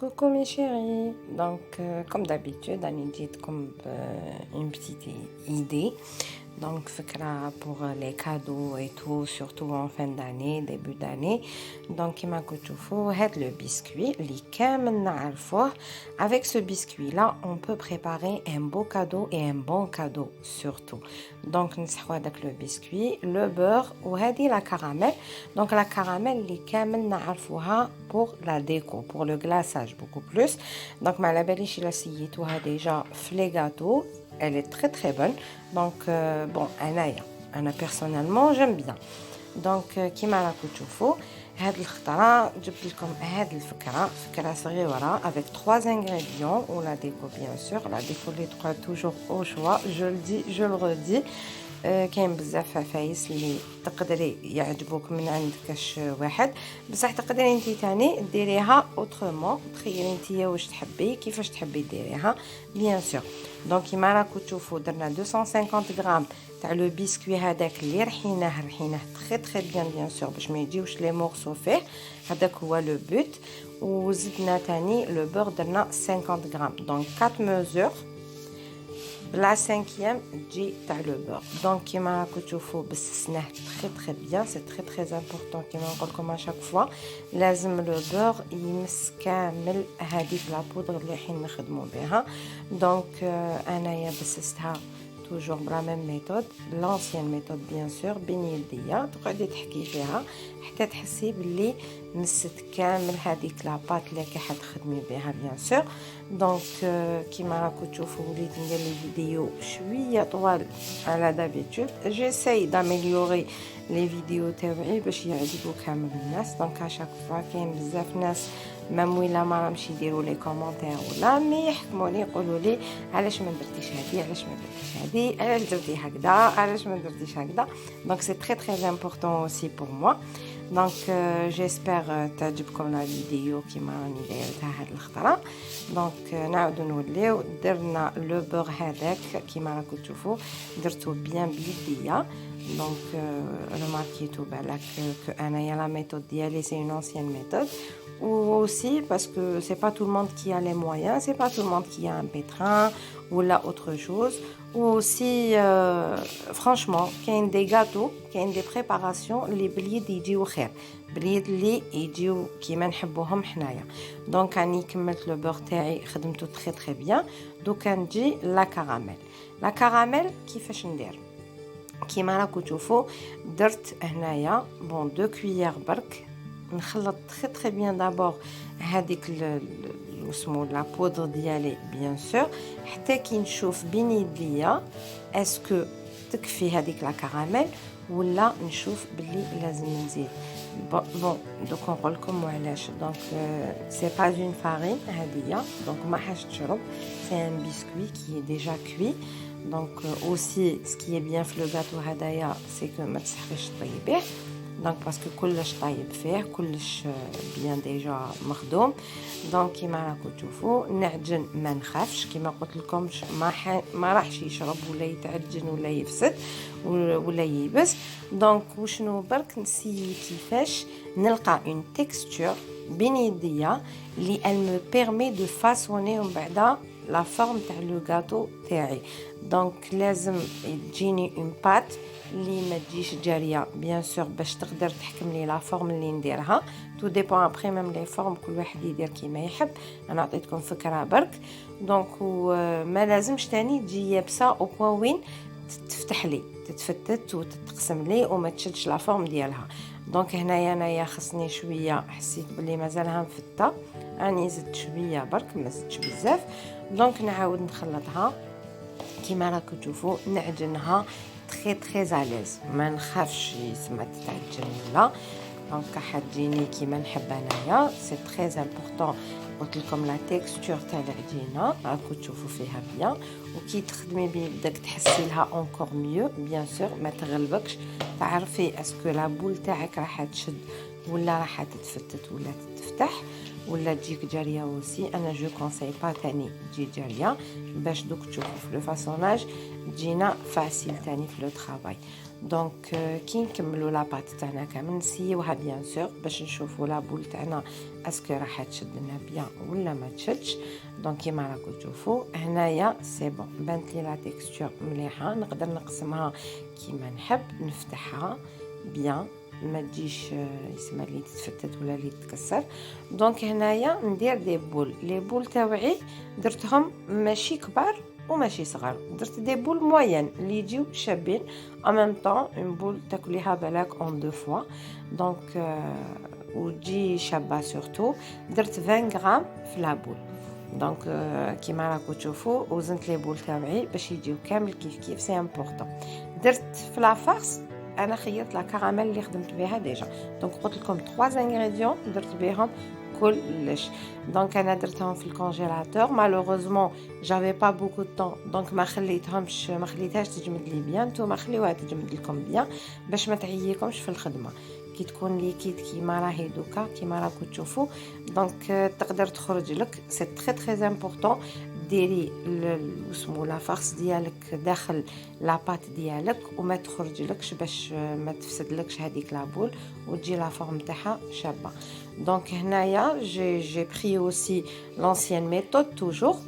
Coucou mes chéris, comme d'habitude, Annie dit comme une petite idée. Donc, pour les cadeaux et tout, surtout en fin d'année, début d'année. Donc, il m'a le biscuit, avec ce biscuit-là, on peut préparer un beau cadeau et un bon cadeau, surtout. Donc, nous avons le biscuit, le beurre ou la caramel. Donc, la caramel, pour la déco, pour le glaçage, beaucoup plus. Donc, ma la belle, il a déjà les gâteaux. Elle est très très bonne. Donc, bon, أنا personnellement, j'aime bien. Donc, كيما راكم تشوفوا هاد الخطرة جبت لكم هاد فكرة صغيرة avec 3 ingrédients ou la déco bien sûr. La déco les 3 toujours au choix, je le dis, je le redis. كاين بزاف عفايس اللي تقدري يعجبوك من عند كاش واحد، بصح تقدري انتي تاني ديريها اوترومون. تخيلي نتيا واش تحبي كيفاش تحبي ديريها بيان سور. دونك كيما راكم تشوفوا درنا 250 غرام تاع لو بيسكوي هذاك اللي رحيناه تري تري بيان سور باش ما يجيوش لي مورسو فيه. هذاك هو لو بوت. وزدنا تاني لو بور درنا 50 غرام. دونك 4 mesures. La cinquième dit تاع le beurre. Donc كيما راكم تشوفوا بسسناه très très bien, c'est très très important كيما نقول لكم à chaque fois. لازم le beurre يمس كامل هذيك لا بودر اللي حين نخدموا بها. Donc انايا بسستها toujours la même méthode, l'ancienne méthode bien sûr. بين يديا تقعدي تحكي فيها حتى تحسي باللي مست كامل هذيك لا بات اللي راح تخدمي بها بيان سور. دونك كيما راكم تشوفوا وليت ندير لي فيديو شويه طوال على دابيتود. جيساي داميليوري لي فيديو تاعي باش يعجبوا كامل الناس. دونك اشاك فوا كاين بزاف ناس مام ولا ما راهمش يديروا لي كومونتير ولا مي يحكموني يقولوا لي علاش ما درتيش هذه علاش ما درتيش هذه علاش درتي هكذا علاش ما درتيش هكذا. دونك سي تري تري امبورطون اوسي بور موا. دونك جيسبر تعجبكم لا فيديو كيما راني دايرتها هاد الخطره. دونك نعاودو نوليو درنا لو بور هذاك كيما راكم تشوفوا درتو بيان بيديا. دونك رماركيتو بالك انايا لا ميثود ديالي سي اون انسيان ميثود. Ou aussi parce que c'est pas tout le monde qui a les moyens, c'est pas tout le monde qui a un pétrin ou là autre chose. Ou aussi franchement qu'il y a des gâteaux, qu'il y a des préparations les blied يجيو خير blied اللي يجيو كيما نحبوهم حنايا. دونك راني كملت لو بور تاعي خدمته très très bien. دوك نجي لا كراميل. لا كراميل كيفاش ندير كيما راكم تشوفوا درت هنايا بون 2 كويير برك. نخلط très très bien d'abord هذيك اسمو لا بودر ديالي بيان سور حتى كي نشوف بين يديا اسكو تكفي هذيك لا كراميل ولا نشوف باللي لازم نزيد. بون دوك نقول لكم علاش. دونك سي با اون فارين هذيا دونك ما حاش تشرب. سي ان بيسكوي كي ديجا كوي. دونك اوسي سكي بيان في لو غاتو هدايا سي كو ما تسحقيش طيبيه. دونك باسكو كلش طايب فيه كلش بيان ديجا مخدوم. دونك كيما راكم تشوفوا نعجن ما نخافش كيما قلت لكم ما راحش يشرب ولا يتعجن ولا يفسد ولا ييبس. دونك وشنو برك نسي كيفاش نلقى اون تيكستور بين يديا اللي elle me permet de façonner ومن بعدا لا فورم تاع لو غاتو تاعي. دونك لازم تجيني اون بات اللي ما تجيش جاريه بيان سور باش تقدر تحكم لي لا فورم اللي نديرها. تو ديبون ابري ميم لي فورم كل واحد يدير كيما يحب. انا عطيتكم فكره برك. دونك ما لازمش تاني تجي يابسه او بوين وين تفتح لي تتفتت وتتقسم لي وما تشدش لا فورم ديالها. دونك هنايا انايا خصني شويه حسيت بلي مازالها مفته راني زدت شويه برك ما زدتش بزاف. دونك نعاود نخلطها كيما راكم تشوفوا نعجنها très très à l'aise ما نخافش يسمى تتعجن ولا. دونك حتجيني كيما نحب انايا سي très important. قلت لكم لا تيكستور تاع العجينه راكم تشوفوا فيها بيان. وكي تخدمي بدك تحسي لها اونكور ميو بيان سور ما تغلبكش تعرفي اسكو لا بول تاعك راح تشد ولا راح تتفتت ولا تتفتح ولا تجيك جاريه. اوسي انا جو كونساي با تاني تجي جاريه باش دوك تشوفوا في لو فاسوناج تجينا فاسيل تاني في لو طرافاي. دونك كي نكملوا لاباط تاعنا كامل نسيوها بيان سور باش نشوفوا لا بول تاعنا اسكو راح تشد لنا بيان ولا ما تشدش. دونك كيما راكم تشوفوا هنايا سي بون بانت لي لا تيكستور مليحه، نقدر نقسمها كيما نحب، نفتحها بيان ما تجيش يسمى لي تتفتت ولا لي تتكسر. دونك هنايا ندير دي بول، لي بول تاوعي درتهم ماشي كبار وماشي صغار، درت دي بول موين اللي يجيو شابين en même temps une boule تاكليها بالك en deux fois. دونك وتجي شابه سورتو. درت 20 غرام في لا بول. دونك كيما راكم تشوفوا وزنت لي بول تاوعي باش يجيو كامل كيف سي امبورطون. درت في لا فارس انا خيرت لا كراميل اللي خدمت بها ديجا. دونك قلت لكم 3 انغريديون درت بهم كلش. دونك انا درتهم في الكونجيلاتور، مالوغوزمون جافي با بوكو طون دونك ما خليتهاش تجمد لي بيان. نتوما خليوها تجمد لكم بيان باش ما تعييكمش في الخدمه. كي تكون ليكيد كيما راهي دوكا كيما راكم تشوفوا دونك تقدر تخرج لك. سي تري تري امبورطون ديري اسمو لا فارس ديالك داخل لاباط ديالك وما تخرجلكش باش ما تفسدلكش هذيك لابول وتجي لا فورم تاعها شابه. دونك هنايا j'ai pris aussi l'ancienne méthode toujours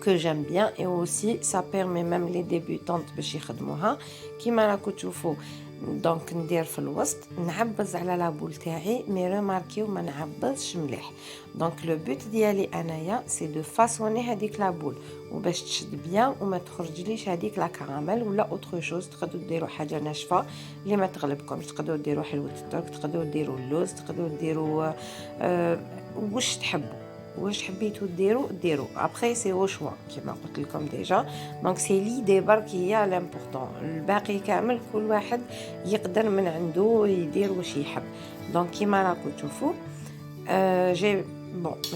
que j'aime bien et aussi ça permet même les débutantes باش يخدموها كيما راكم تشوفوا. دونك ندير في الوسط نعبز على لابول تاعي مي ريماركيو ما نعبزش مليح. دونك لو بوت ديالي انايا سي دو فاسوني هذيك لابول وباش تشد بيان وما تخرجليش هذيك لا كراميل ولا اوتر شوز. تقدروا ديروا حاجه ناشفه اللي ما تغلبكمش، تقدروا ديروا حلوه الترك، تقدروا ديروا اللوز، تقدروا ديروا واش تحبوا، واش حبيتو ديروا ابري سي او شوا كيما قلت لكم ديجا. دونك سي ليدي برك هي لامبورطون، الباقي كامل كل واحد يقدر من عنده يدير واش يحب. دونك كيما راكم تشوفوا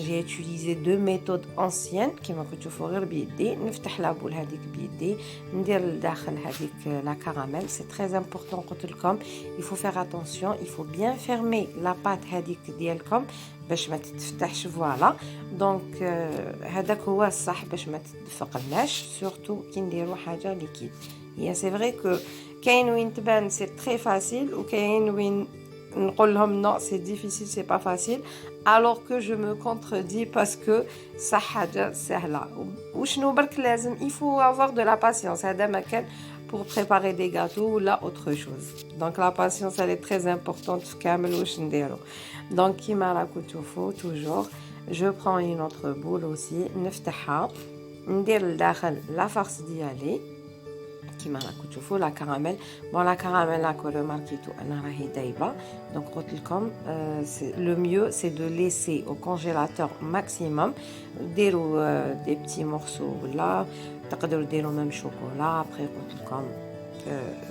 j'ai utilisé deux méthodes anciennes كيما كنتو تشوفوا غير بيدي. نفتح لابول هذيك بيدي ندير لداخل هذيك لا كراميل. سي تري امبورطون قلت لكم il faut faire attention, il faut bien fermer la pâte هذيك ديالكم باش ما تتفتحش. فوالا دونك هذاك هو الصح باش ما تدفقلناش سورتو كي نديروا حاجه ليكيد. هي سي فري كو كاين وين تبان سي تري فاسيل وكاين وين نقول لهم non c'est difficile c'est pas facile alors que je me contredis parce que ça حاجه سهله. وشنو برك لازم il faut avoir de la patience. هذا ما كان pour préparer des gâteaux ou la autre chose. Donc la patience elle est très importante في كامل واش نديرو. donc كيما راكم تشوفوا toujours je prends une autre boule aussi نفتحها ندير لداخل لا فارس ديالي كيما راكم تشوفوا لا كراميل. بون لا كراميل راكم رماركيتو انا راهي دايبه. دونك قلت لكم لو ميو سي دو ليسي او كونجيلاتور ماكسيموم. ديروا دي بتي مورسو ولا تقدروا ديروا ميم شوكولا. ابري قلت لكم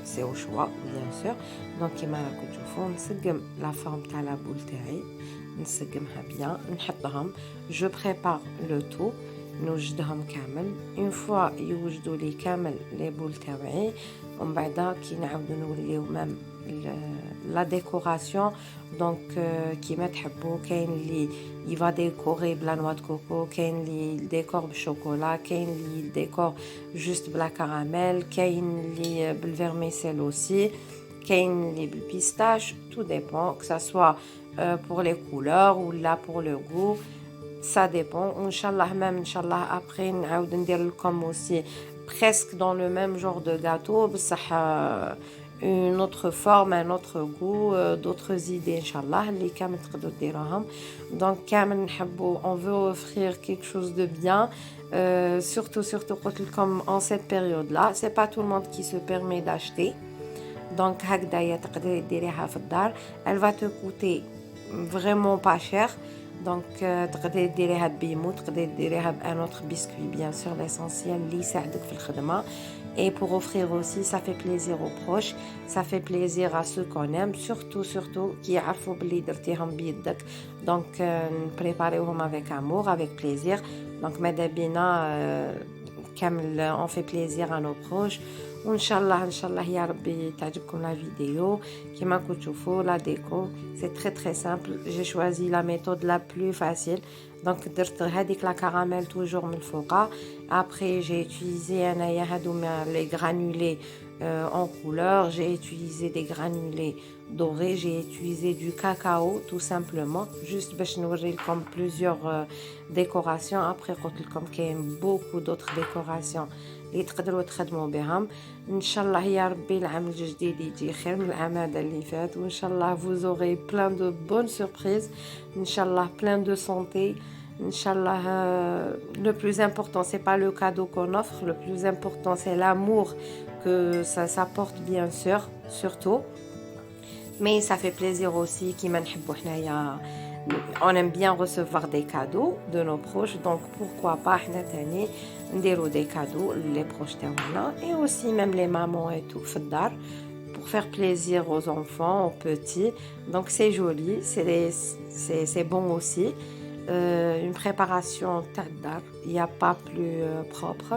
سي او شوا بيان سور. دونك كيما راكم تشوفوا نسقم لا فورم تاع لا بول تاعي، نسقمها بيان، نحطهم جو بريبار لو تو نوجدهم كامل. اون فوا يوجدوا لي كامل لي بول تاوعي ومن بعد كي نعاودوا نوليو مام لا ديكوراسيون. دونك كيما تحبوا كاين اللي يفا ديكوري بلا نوا دو كوكو، كاين اللي ديكور بالشوكولا، كاين اللي ديكور جوست بلا كراميل، كاين اللي بالفيرميسيل اوسي، كاين اللي بالبيستاش. تو ديبون que ça soit pour les couleurs ou là pour le goût. Ça dépend. Inch'Allah, même Inch'Allah, après, نعاود ندير لكم aussi presque dans le même genre de gâteau, بصح une autre forme, un autre goût, d'autres idées Inch'Allah اللي كامل تقدروا ديروهم. donc كامل نحبوا on veut offrir quelque chose de bien. surtout قلت لكم en cette période là c'est pas tout le monde qui se permet d'acheter. donc هكذايا تقدري ديريها في الدار. elle va te coûter vraiment pas cher. donc تقدري ديريها بيمو، تقدري ديريها بان اوتر بسكوي بيان سور ليسونسيال اللي يساعدك في الخدمه. et pour offrir aussi ça fait plaisir aux proches, ça fait plaisir à ceux qu'on aime, surtout qui يعرفوا باللي درتيهم بيدك. donc نبريباريوهم avec amour avec plaisir. donc ماذا بينا كامل on fait plaisir à nos proches. وان شاء الله يا ربي تعجبكم لا فيديو. كيما كنتو تشوفوا لا ديكو سي تري تري سامبل. جي شوازي لا ميثود لا بلو فاسيل. دونك درت هذيك لا كراميل توجور من الفوق. ابري جي يوتيليزي انايا هادو لي غرانولي en couleur. J'ai utilisé des granulés dorés, j'ai utilisé du cacao tout simplement, juste باش نوريلكم plusieurs décorations. Après قلت لكم كاين beaucoup d'autres décorations اللي تقدروا تخدموا بهم. ان شاء الله يا ربي العام الجديد يجي خير من العام هذا اللي فات، وان شاء الله vous aurez plein de bonnes surprises، ان شاء الله plein de santé. Inch'Allah, le plus important, c'est pas le cadeau qu'on offre, le plus important, c'est l'amour que ça porte, bien sûr, surtout. Mais ça fait plaisir aussi, on aime bien recevoir des cadeaux de nos proches, donc pourquoi pas des cadeaux les proches تاعنا et aussi même les mamans et tout في الدار pour faire plaisir aux enfants, aux petits. Donc c'est joli, c'est bon aussi. Une préparation tardar, il n'y a pas plus propre,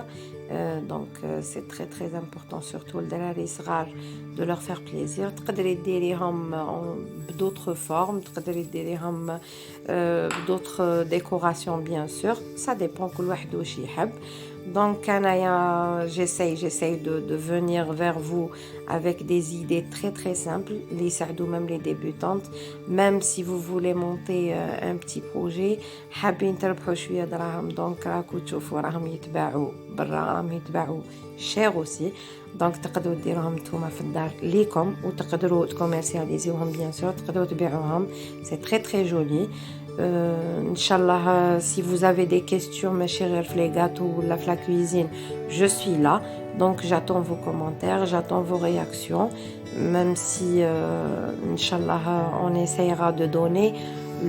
donc c'est très très important, surtout الدراري صغار, de leur faire plaisir. تقدري ديريهم d'autres formes, تقدري ديريهم d'autres décorations bien sûr, ça dépend كل واحد واش يحب. Donc j'essaye de venir vers vous avec des idées très très simples, les يساعدوا même les débutantes. Même si vous voulez monter un petit projet, حابين تربحوا شويه دراهم، دونك راكو تشوفوا راهم يتباعوا برا، راهم يتباعوا cher aussi. دونك تقدروا ديروهم نتوما في الدار ليكم، وتقدروا تكوميرسياليزيوهم bien sûr، تقدروا تبيعوهم. C'est très très joli. Inch'Allah, si vous avez des questions, mes chers les gâteaux ou la cuisine, je suis là. Donc j'attends vos commentaires, j'attends vos réactions. Même si, Inch'Allah, on essayera de donner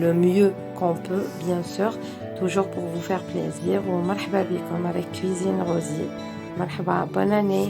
le mieux qu'on peut, bien sûr, toujours pour vous faire plaisir. Ou marhaba bikum avec Cuisine Rosie. Marhaba, bonne année.